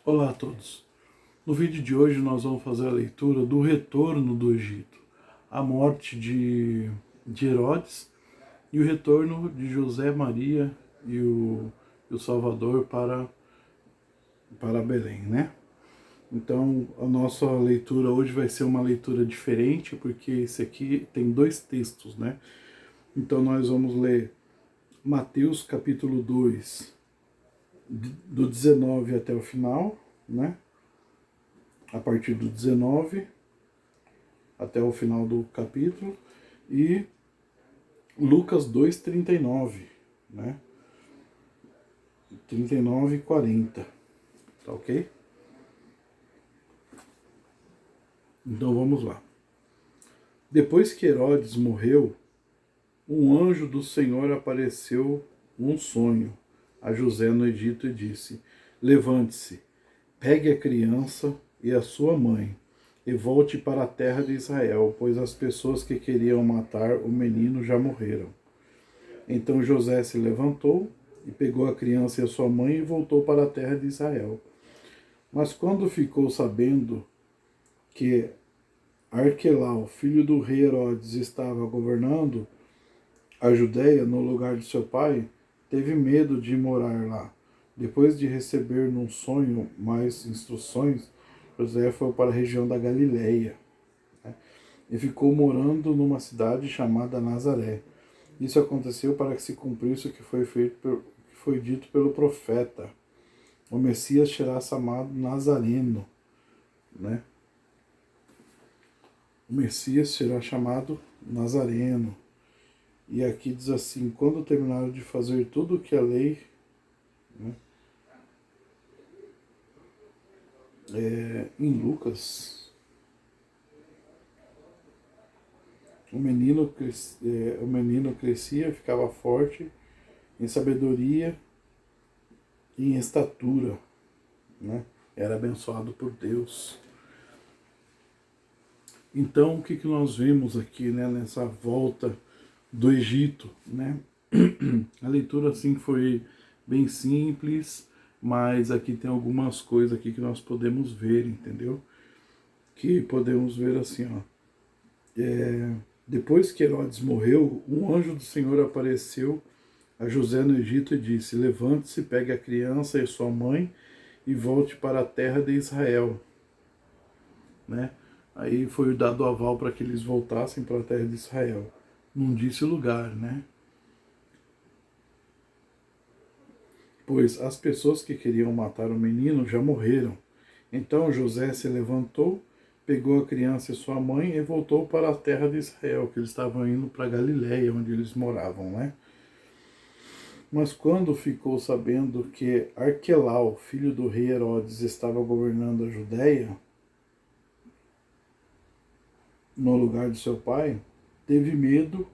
Olá a todos. No vídeo de hoje nós vamos fazer a leitura do retorno do Egito, a morte de Herodes e o retorno de José, Maria e o Salvador para Belém, né? Então a nossa leitura hoje vai ser uma leitura diferente, porque esse aqui tem dois textos, né? Então nós vamos ler Mateus capítulo 2, do 19 até o final, né? A partir do 19 até o final do capítulo, e Lucas 2:39, né? 39 e 40, tá ok? Então vamos lá. Depois que Herodes morreu, um anjo do Senhor apareceu num sonho a José no Egito e disse: Levante-se, pegue a criança e a sua mãe e volte para a terra de Israel, pois as pessoas que queriam matar o menino já morreram. Então José se levantou e pegou a criança e a sua mãe e voltou para a terra de Israel. Mas quando ficou sabendo que Arquelau, filho do rei Herodes, estava governando a Judéia no lugar de seu pai, teve medo de morar lá. Depois de receber num sonho mais instruções, José foi para a região da Galileia, né, e ficou morando numa cidade chamada Nazaré. Isso aconteceu para que se cumprisse o que foi dito pelo profeta. O Messias será chamado Nazareno, né? O Messias será chamado Nazareno. E aqui diz assim: quando terminaram de fazer tudo o que a lei, né, em Lucas, o menino crescia, ficava forte em sabedoria e em estatura, né? Era abençoado por Deus. Então, o que nós vemos aqui, né, nessa volta do Egito, né? A leitura assim foi bem simples, mas aqui tem algumas coisas aqui que nós podemos ver, entendeu? Que podemos ver assim, ó. Depois que Herodes morreu, um anjo do Senhor apareceu a José no Egito e disse: Levante-se, pegue a criança e sua mãe e volte para a terra de Israel, né? Aí foi dado aval para que eles voltassem para a terra de Israel. Não disse o lugar, né? Pois as pessoas que queriam matar o menino já morreram. Então José se levantou, pegou a criança e sua mãe e voltou para a terra de Israel, que eles estavam indo para Galiléia, onde eles moravam, né? Mas quando ficou sabendo que Arquelau, filho do rei Herodes, estava governando a Judéia, no lugar de seu pai, teve medo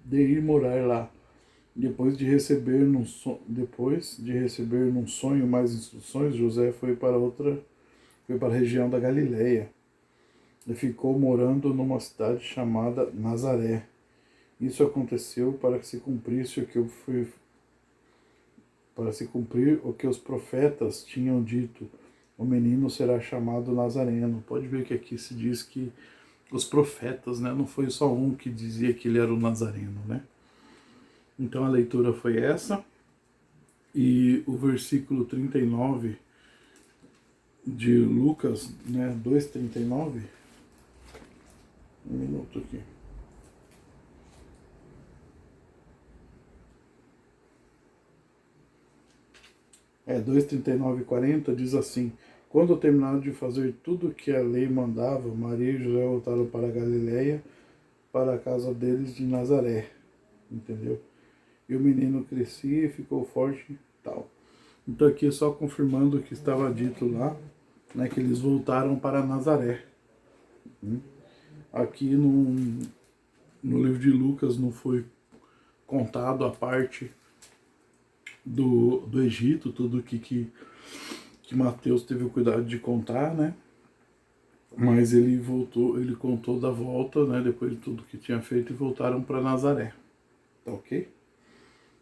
de ir morar lá. Depois de receber num sonho mais instruções, José foi para a região da Galileia e ficou morando numa cidade chamada Nazaré. Isso aconteceu para que se cumprisse o que os profetas tinham dito: o menino será chamado Nazareno. Pode ver que aqui se diz que os profetas, né, não foi só um que dizia que ele era o Nazareno, né? Então a leitura foi essa, e o versículo 39 de Lucas, né, 2:39, um minuto aqui. 2:39 e 40 diz assim: quando terminaram de fazer tudo o que a lei mandava, Maria e José voltaram para a Galileia, para a casa deles de Nazaré, entendeu? E o menino crescia e ficou forte e tal. Então aqui é só confirmando o que estava dito lá, né, que eles voltaram para Nazaré. Aqui no livro de Lucas não foi contado a parte do Egito, tudo que Mateus teve o cuidado de contar, né? Mas ele contou da volta, né, depois de tudo que tinha feito, e voltaram para Nazaré, tá ok?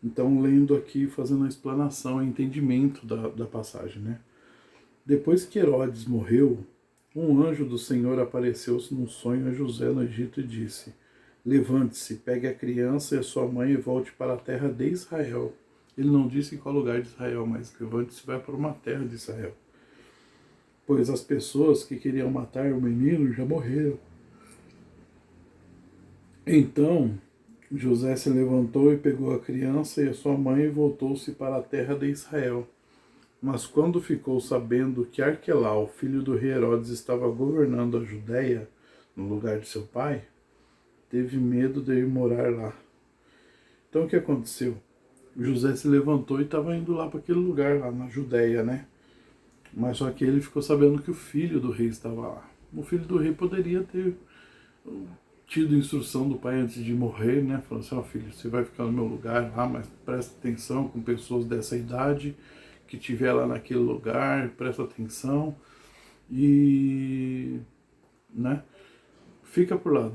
Então, lendo aqui, fazendo a explanação, o entendimento da passagem, né? Depois que Herodes morreu, um anjo do Senhor apareceu num sonho a José no Egito e disse: Levante-se, pegue a criança e a sua mãe e volte para a terra de Israel. Ele não disse em qual lugar de Israel, mas levante-se e vai para uma terra de Israel. Pois as pessoas que queriam matar o menino já morreram. Então José se levantou e pegou a criança e a sua mãe e voltou-se para a terra de Israel. Mas quando ficou sabendo que Arquelau, filho do rei Herodes, estava governando a Judéia, no lugar de seu pai, teve medo de ir morar lá. Então o que aconteceu? José se levantou e estava indo lá para aquele lugar, lá na Judéia, né? Mas só que ele ficou sabendo que o filho do rei estava lá. O filho do rei poderia ter tido instrução do pai antes de morrer, né? Falando assim, ó filho, você vai ficar no meu lugar lá, mas presta atenção com pessoas dessa idade, que estiver lá naquele lugar, presta atenção e, né? Fica por lá,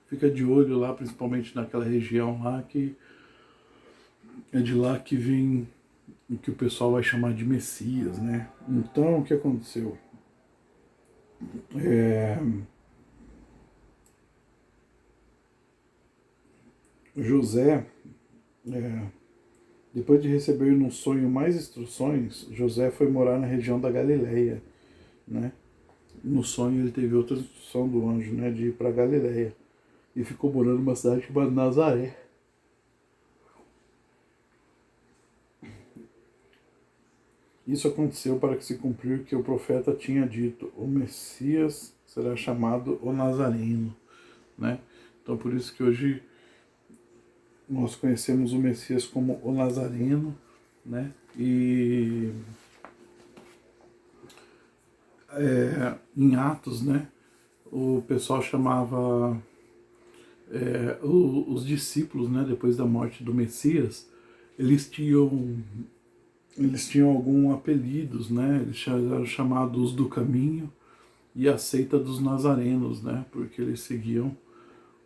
fica de olho lá, principalmente naquela região lá, que é de lá que vem o que o pessoal vai chamar de Messias, né? Então, o que aconteceu? José, depois de receber no sonho mais instruções, José foi morar na região da Galileia, né? No sonho ele teve outra instrução do anjo, né, de ir para Galileia, e ficou morando numa cidade chamada Nazaré. Isso aconteceu para que se cumprir o que o profeta tinha dito: o Messias será chamado o Nazareno, né? Então por isso que hoje nós conhecemos o Messias como o Nazareno, né? E em Atos, né, o pessoal chamava os discípulos, né, depois da morte do Messias, eles tinham alguns apelidos, né? Eles eram chamados do Caminho e a seita dos Nazarenos, né? Porque eles seguiam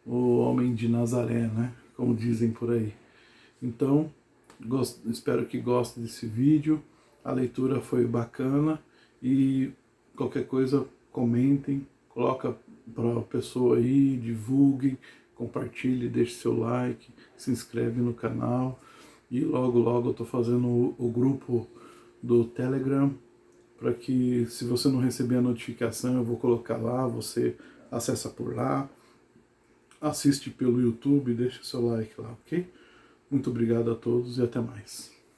o homem de Nazaré, né? Como dizem por aí. Então, espero que gostem desse vídeo. A leitura foi bacana e qualquer coisa comentem, coloca para a pessoa aí, divulguem, compartilhe, deixe seu like, se inscreve no canal. E logo logo eu estou fazendo o grupo do Telegram, para que se você não receber a notificação eu vou colocar lá, você acessa por lá, assiste pelo YouTube, deixa seu like lá, ok? Muito obrigado a todos e até mais.